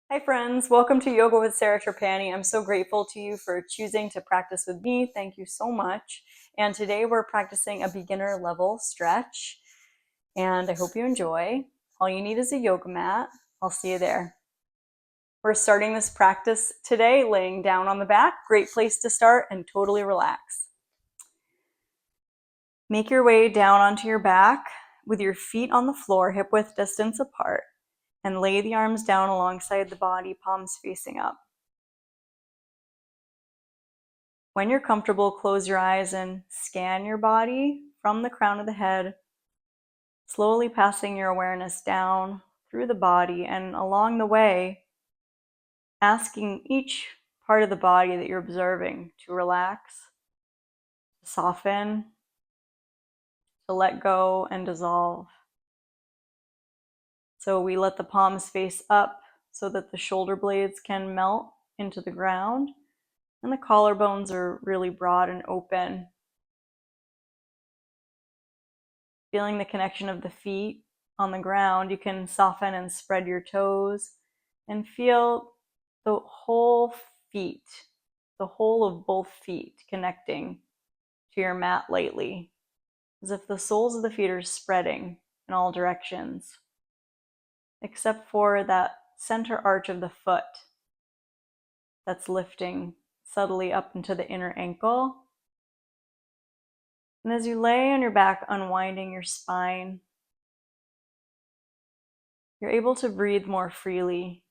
Hi friends, welcome to Yoga with Sarah Trapani. I'm so grateful to you for choosing to practice with me. Thank you so much. And today we're practicing a beginner level stretch and I hope you enjoy. All you need is a yoga mat. I'll see you there. We're starting this practice today laying down on the back. Great place to start and totally relax. Make your way down onto your back with your feet on the floor, hip width distance apart, and lay the arms down alongside the body, palms facing up. When you're comfortable, close your eyes and scan your body from the crown of the head, slowly passing your awareness down through the body, and along the way, asking each part of the body that you're observing to relax, to soften, to let go and dissolve. So we let the palms face up so that the shoulder blades can melt into the ground and the collarbones are really broad and open. Feeling the connection of the feet on the ground, you can soften and spread your toes and feel the whole feet, the whole of both feet connecting to your mat lightly, as if the soles of the feet are spreading in all directions, except for that center arch of the foot that's lifting subtly up into the inner ankle. And as you lay on your back, unwinding your spine, you're able to breathe more freely.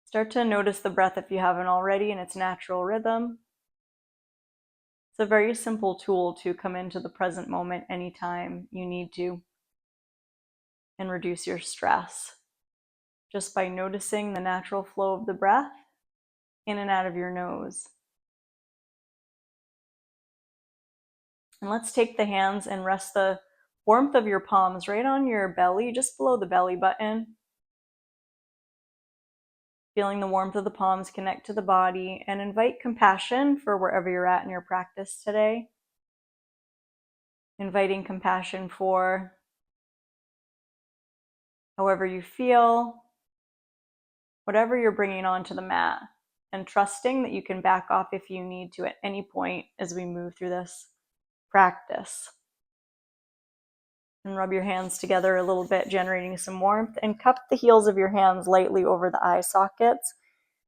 Start to notice the breath if you haven't already in its natural rhythm. It's a very simple tool to come into the present moment anytime you need to and reduce your stress, just by noticing the natural flow of the breath in and out of your nose. And let's take the hands and rest the warmth of your palms right on your belly, just below the belly button. Feeling the warmth of the palms connect to the body, and invite compassion for wherever you're at in your practice today. Inviting compassion for however you feel, whatever you're bringing onto the mat, and trusting that you can back off if you need to at any point as we move through this practice. And rub your hands together a little bit, generating some warmth, and cup the heels of your hands lightly over the eye sockets,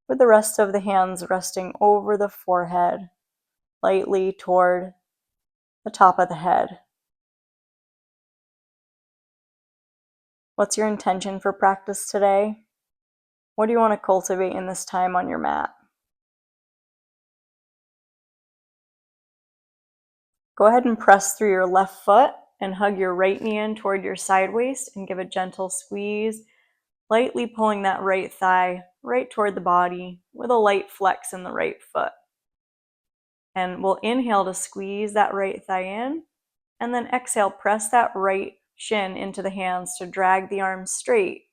with the rest of the hands resting over the forehead, lightly toward the top of the head. What's your intention for practice today? What do you want to cultivate in this time on your mat? Go ahead and press through your left foot and hug your right knee in toward your side waist and give a gentle squeeze, lightly pulling that right thigh right toward the body with a light flex in the right foot. And we'll inhale to squeeze that right thigh in, and then exhale, press that right shin into the hands to drag the arms straight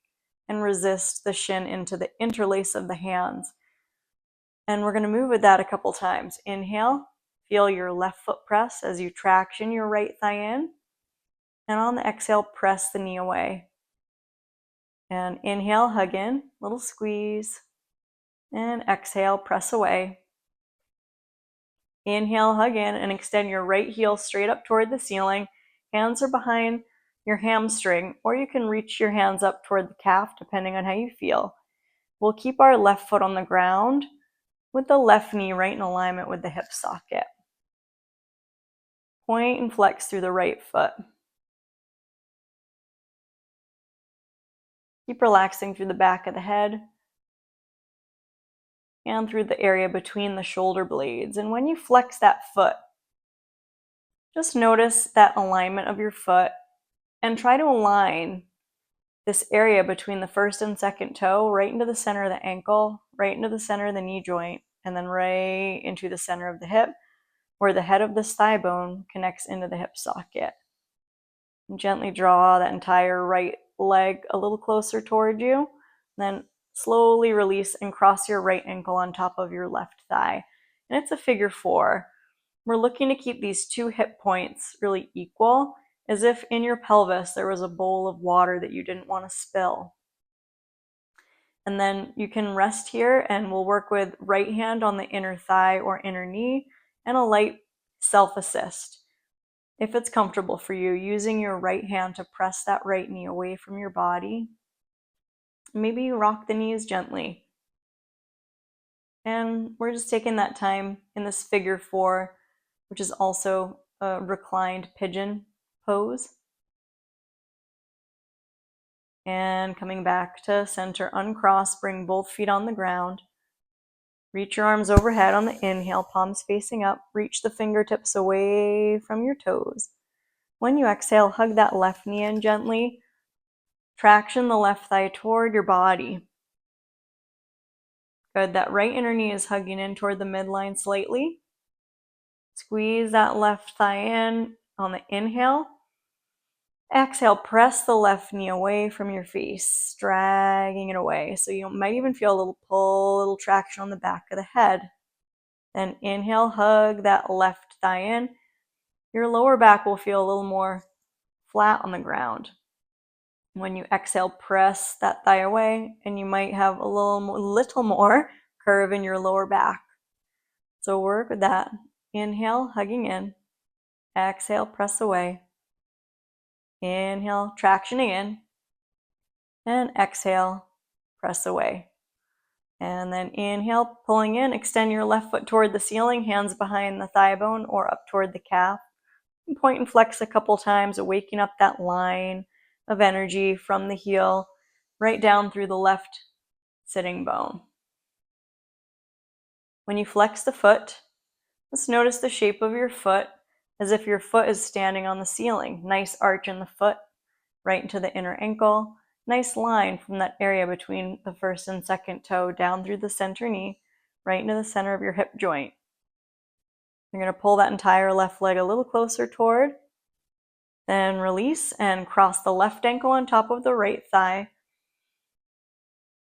and resist the shin into the interlace of the hands. And we're going to move with that a couple times. Inhale, feel your left foot press as you traction your right thigh in. And on the exhale, press the knee away. And inhale, hug in, little squeeze. And exhale, press away. Inhale, hug in, and extend your right heel straight up toward the ceiling. Hands are behind your hamstring, or you can reach your hands up toward the calf, depending on how you feel. We'll keep our left foot on the ground with the left knee right in alignment with the hip socket. Point and flex through the right foot. Keep relaxing through the back of the head and through the area between the shoulder blades. And when you flex that foot, just notice that alignment of your foot and try to align this area between the first and second toe right into the center of the ankle, right into the center of the knee joint, and then right into the center of the hip, where the head of this thigh bone connects into the hip socket. And gently draw that entire right leg a little closer toward you. Then slowly release and cross your right ankle on top of your left thigh. And it's a figure four. We're looking to keep these two hip points really equal, as if in your pelvis there was a bowl of water that you didn't want to spill. And then you can rest here, and we'll work with right hand on the inner thigh or inner knee and a light self-assist. If it's comfortable for you, using your right hand to press that right knee away from your body. Maybe you rock the knees gently. And we're just taking that time in this figure 4, which is also a reclined pigeon pose. And coming back to center, uncross, bring both feet on the ground. Reach your arms overhead on the inhale, palms facing up. Reach the fingertips away from your toes. When you exhale, hug that left knee in gently. Traction the left thigh toward your body. Good. That right inner knee is hugging in toward the midline slightly. Squeeze that left thigh in on the inhale. Exhale, press the left knee away from your face, dragging it away. So you might even feel a little pull, a little traction on the back of the head. Then inhale, hug that left thigh in. Your lower back will feel a little more flat on the ground. When you exhale, press that thigh away, and you might have a little more curve in your lower back. So work with that. Inhale, hugging in. Exhale, press away. Inhale, tractioning in. And exhale, press away. And then inhale, pulling in, extend your left foot toward the ceiling, hands behind the thigh bone or up toward the calf. And point and flex a couple times, waking up that line of energy from the heel right down through the left sitting bone. When you flex the foot, just notice the shape of your foot as if your foot is standing on the ceiling. Nice arch in the foot, right into the inner ankle. Nice line from that area between the first and second toe down through the center knee, right into the center of your hip joint. You're going to pull that entire left leg a little closer toward. Then release and cross the left ankle on top of the right thigh.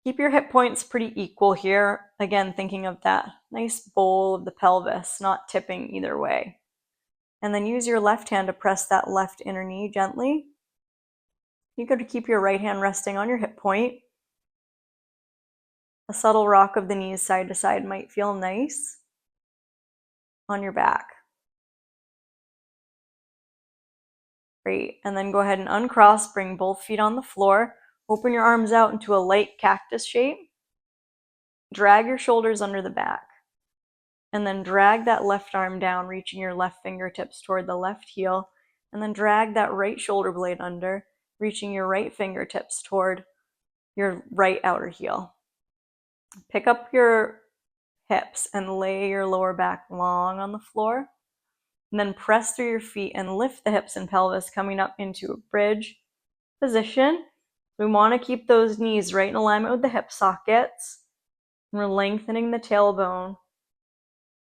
Keep your hip points pretty equal here. Again, thinking of that nice bowl of the pelvis, not tipping either way. And then use your left hand to press that left inner knee gently. You could keep your right hand resting on your hip point. A subtle rock of the knees side to side might feel nice on your back. Great. And then go ahead and uncross, bring both feet on the floor. Open your arms out into a light cactus shape. Drag your shoulders under the back. And then drag that left arm down, reaching your left fingertips toward the left heel. And then drag that right shoulder blade under, reaching your right fingertips toward your right outer heel. Pick up your hips and lay your lower back long on the floor. And then press through your feet and lift the hips and pelvis, coming up into a bridge position. We want to keep those knees right in alignment with the hip sockets. We're lengthening the tailbone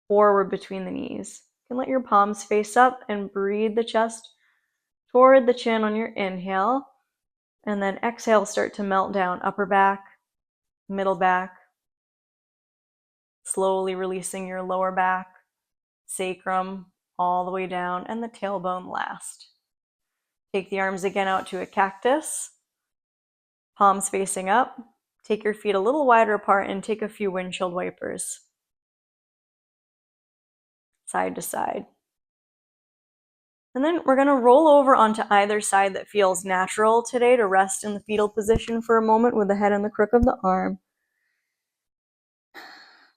forward between the knees. You can let your palms face up and breathe the chest toward the chin on your inhale. And then exhale, start to melt down upper back, middle back. Slowly releasing your lower back, sacrum, all the way down, and the tailbone last. Take the arms again out to a cactus. Palms facing up. Take your feet a little wider apart and take a few windshield wipers. Side to side. And then we're going to roll over onto either side that feels natural today to rest in the fetal position for a moment with the head on the crook of the arm.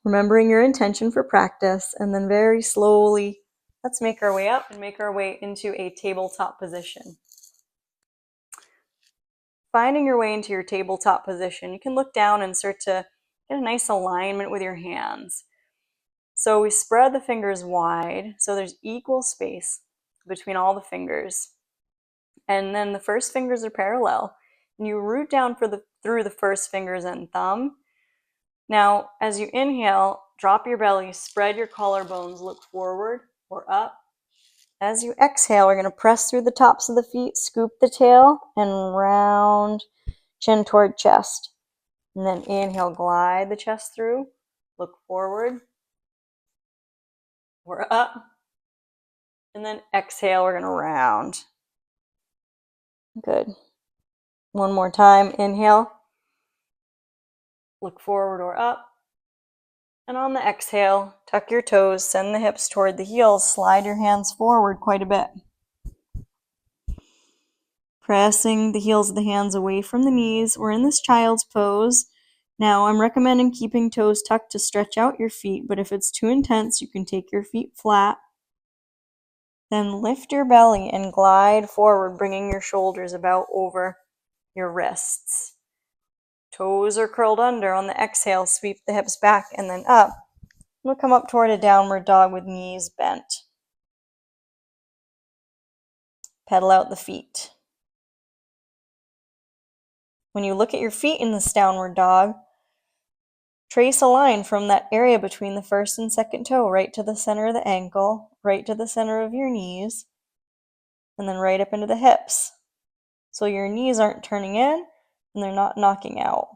Remembering your intention for practice, and then very slowly, let's make our way up and make our way into a tabletop position. Finding your way into your tabletop position, you can look down and start to get a nice alignment with your hands. So we spread the fingers wide, so there's equal space between all the fingers. And then the first fingers are parallel. And you root down through the first fingers and thumb. Now, as you inhale, drop your belly, spread your collarbones, look forward or up. As you exhale, we're going to press through the tops of the feet, scoop the tail, and round chin toward chest. And then inhale, glide the chest through, look forward or up. And then exhale, we're going to round. Good. One more time, inhale. Look forward or up. And on the exhale, tuck your toes, send the hips toward the heels, slide your hands forward quite a bit. Pressing the heels of the hands away from the knees. We're in this child's pose. Now, I'm recommending keeping toes tucked to stretch out your feet, but if it's too intense, you can take your feet flat. Then lift your belly and glide forward, bringing your shoulders about over your wrists. Toes are curled under. On the exhale, sweep the hips back and then up. We'll come up toward a downward dog with knees bent. Pedal out the feet. When you look at your feet in this downward dog, trace a line from that area between the first and second toe right to the center of the ankle, right to the center of your knees, and then right up into the hips. So your knees aren't turning in and they're not knocking out.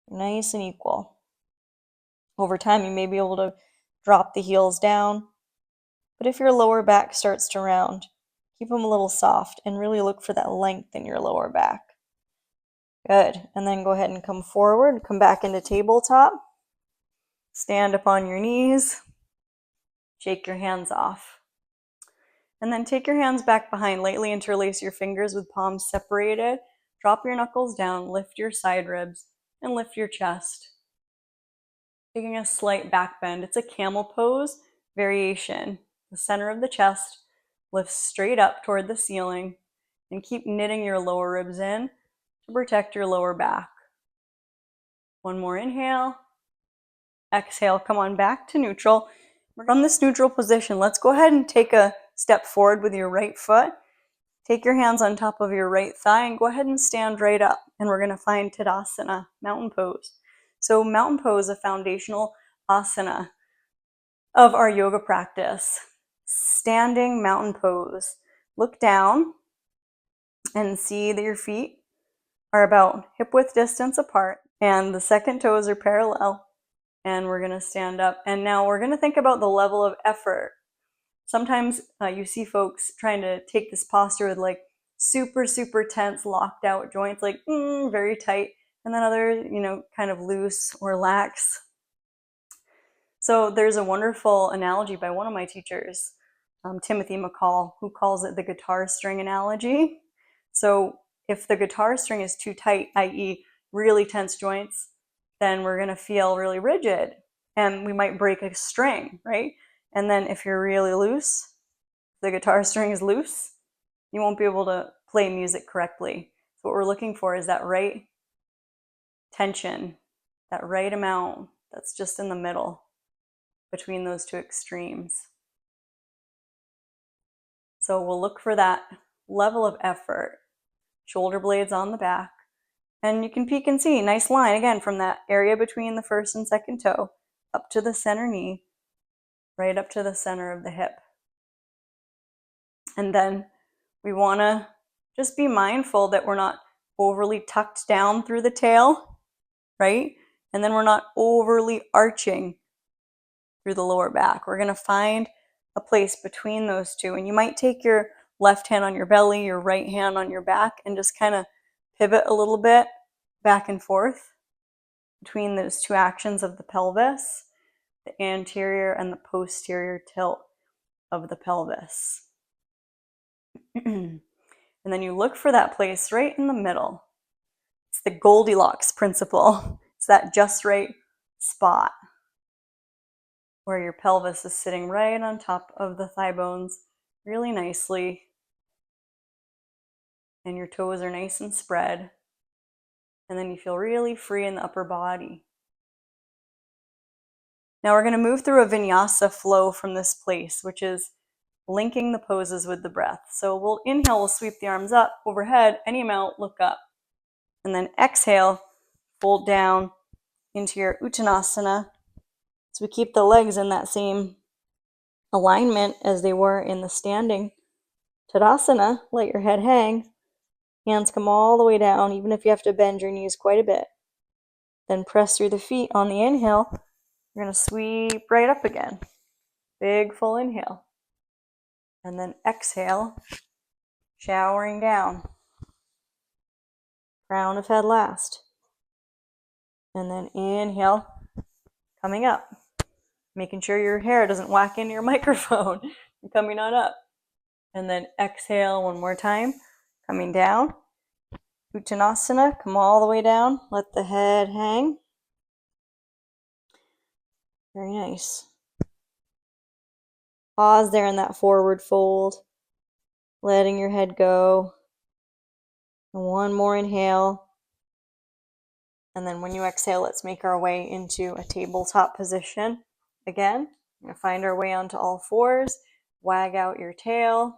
Nice and equal. Over time, you may be able to drop the heels down, but if your lower back starts to round, keep them a little soft and really look for that length in your lower back. Good. And then go ahead and come forward, come back into tabletop. Stand up on your knees. Shake your hands off. And then take your hands back behind. Lightly interlace your fingers with palms separated. Drop your knuckles down, lift your side ribs, and lift your chest. Taking a slight back bend. It's a camel pose variation. The center of the chest lifts straight up toward the ceiling, and keep knitting your lower ribs in to protect your lower back. One more inhale. Exhale, come on back to neutral. From this neutral position, let's go ahead and take a step forward with your right foot. Take your hands on top of your right thigh and go ahead and stand right up. And we're going to find Tadasana, mountain pose. So mountain pose, a foundational asana of our yoga practice. Standing mountain pose. Look down and see that your feet are about hip width distance apart and the second toes are parallel. And we're going to stand up. And now we're going to think about the level of effort. Sometimes you see folks trying to take this posture with like super, super tense, locked out joints, like very tight. And then others, kind of loose or lax. So there's a wonderful analogy by one of my teachers, Timothy McCall, who calls it the guitar string analogy. So if the guitar string is too tight, i.e. really tense joints, then we're going to feel really rigid and we might break a string, right? And then if you're really loose, the guitar string is loose, you won't be able to play music correctly. So what we're looking for is that right tension, that right amount that's just in the middle between those two extremes. So we'll look for that level of effort. Shoulder blades on the back. And you can peek and see, nice line again from that area between the first and second toe up to the center knee, right up to the center of the hip. And then we want to just be mindful that we're not overly tucked down through the tail, right? And then we're not overly arching through the lower back. We're going to find a place between those two. And you might take your left hand on your belly, your right hand on your back, and just kind of pivot a little bit back and forth between those two actions of the pelvis, the anterior and the posterior tilt of the pelvis. And then you look for that place right in the middle. It's the Goldilocks principle. It's that just right spot where your pelvis is sitting right on top of the thigh bones really nicely. And your toes are nice and spread. And then you feel really free in the upper body. Now we're going to move through a vinyasa flow from this place, which is linking the poses with the breath. So we'll inhale, we'll sweep the arms up, overhead, any amount, look up. And then exhale, fold down into your Uttanasana. So we keep the legs in that same alignment as they were in the standing Tadasana. Let your head hang. Hands come all the way down, even if you have to bend your knees quite a bit. Then press through the feet on the inhale. You're going to sweep right up again. Big full inhale. And then exhale, showering down. Crown of head last. And then inhale, coming up. Making sure your hair doesn't whack into your microphone. And coming on up. And then exhale one more time, coming down. Uttanasana, come all the way down. Let the head hang. Very nice. Pause there in that forward fold, letting your head go. And one more inhale. And then when you exhale, let's make our way into a tabletop position. Again, we're going to find our way onto all fours. Wag out your tail.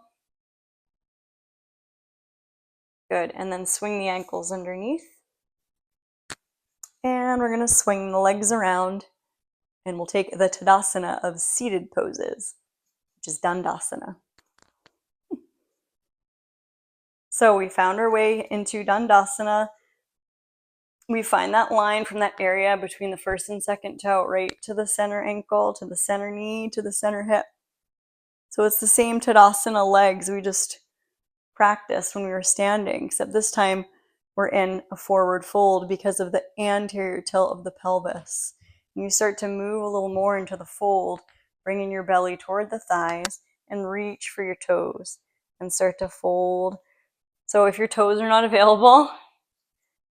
Good. And then swing the ankles underneath. And we're going to swing the legs around. And we'll take the Tadasana of seated poses, which is Dandasana. So we found our way into Dandasana. We find that line from that area between the first and second toe right to the center ankle, to the center knee, to the center hip. So it's the same Tadasana legs we just practiced when we were standing, except this time we're in a forward fold because of the anterior tilt of the pelvis. And you start to move a little more into the fold, bringing your belly toward the thighs and reach for your toes and start to fold. So if your toes are not available,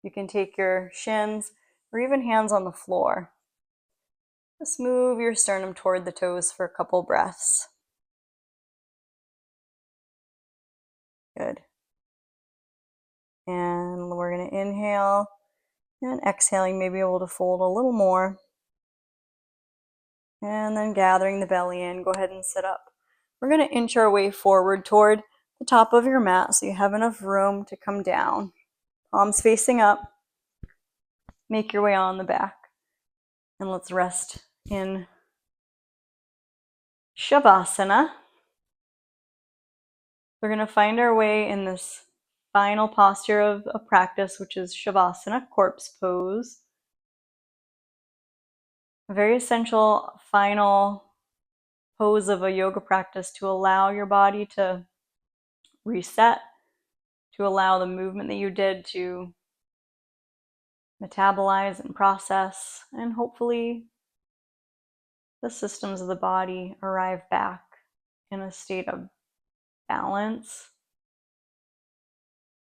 you can take your shins or even hands on the floor. Just move your sternum toward the toes for a couple breaths. Good. And we're going to inhale and exhaling, maybe able to fold a little more. And then gathering the belly in, go ahead and sit up. We're going to inch our way forward toward the top of your mat so you have enough room to come down. Palms facing up. Make your way on the back. And let's rest in Shavasana. We're going to find our way in this final posture of a practice, which is Shavasana, corpse pose. A very essential final pose of a yoga practice to allow your body to reset, to allow the movement that you did to metabolize and process, and hopefully the systems of the body arrive back in a state of balance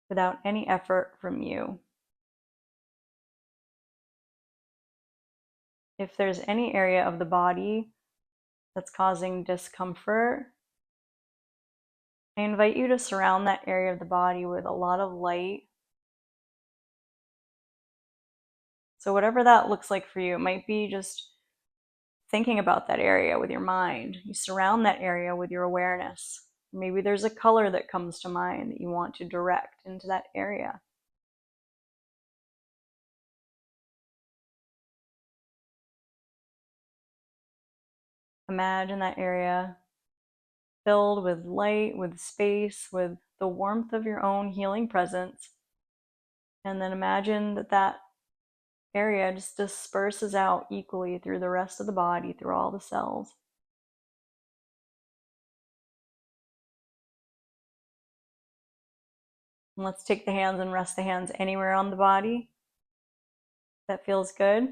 without any effort from you. If there's any area of the body that's causing discomfort, I invite you to surround that area of the body with a lot of light. So whatever that looks like for you, it might be just thinking about that area with your mind. You surround that area with your awareness. Maybe there's a color that comes to mind that you want to direct into that area. Imagine that area filled with light, with space, with the warmth of your own healing presence. And then imagine that that area just disperses out equally through the rest of the body, through all the cells. And let's take the hands and rest the hands anywhere on the body that feels good.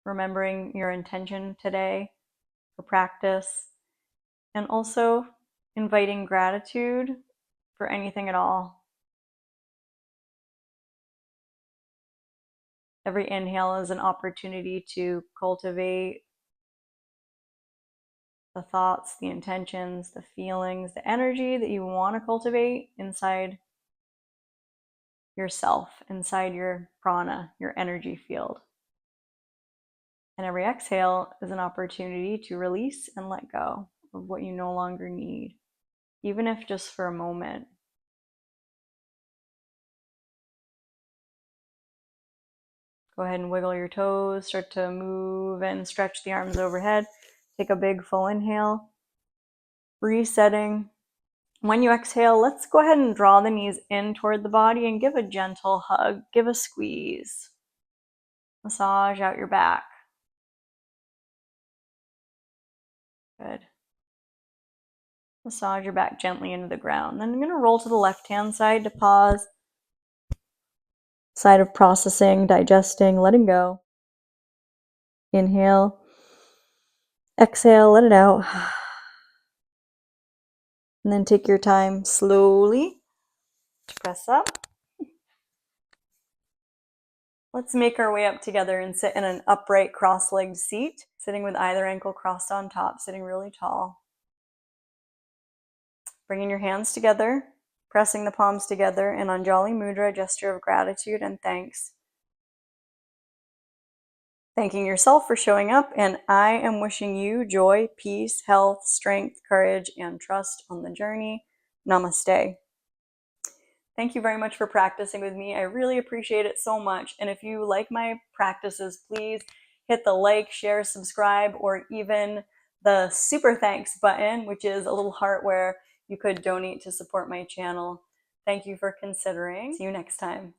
Remembering your intention today for practice, and also inviting gratitude for anything at all. Every inhale is an opportunity to cultivate the thoughts, the intentions, the feelings, the energy that you want to cultivate inside yourself, inside your prana, your energy field. And every exhale is an opportunity to release and let go of what you no longer need, even if just for a moment. Go ahead and wiggle your toes, start to move and stretch the arms overhead. Take a big full inhale, resetting. When you exhale, let's go ahead and draw the knees in toward the body and give a gentle hug, give a squeeze. Massage out your back. Good. Massage your back gently into the ground. Then I'm going to roll to the left-hand side to pause. side of processing, digesting, letting go. Inhale, exhale, let it out. And then take your time slowly to press up. Let's make our way up together and sit in an upright cross-legged seat, sitting with either ankle crossed on top, sitting really tall. Bringing your hands together, pressing the palms together in Anjali Mudra, gesture of gratitude and thanks. Thanking yourself for showing up, and I am wishing you joy, peace, health, strength, courage, and trust on the journey. Namaste. Thank you very much for practicing with me. I really appreciate it so much. And if you like my practices, please hit the like, share, subscribe, or even the super thanks button, which is a little heart where you could donate to support my channel. Thank you for considering. See you next time.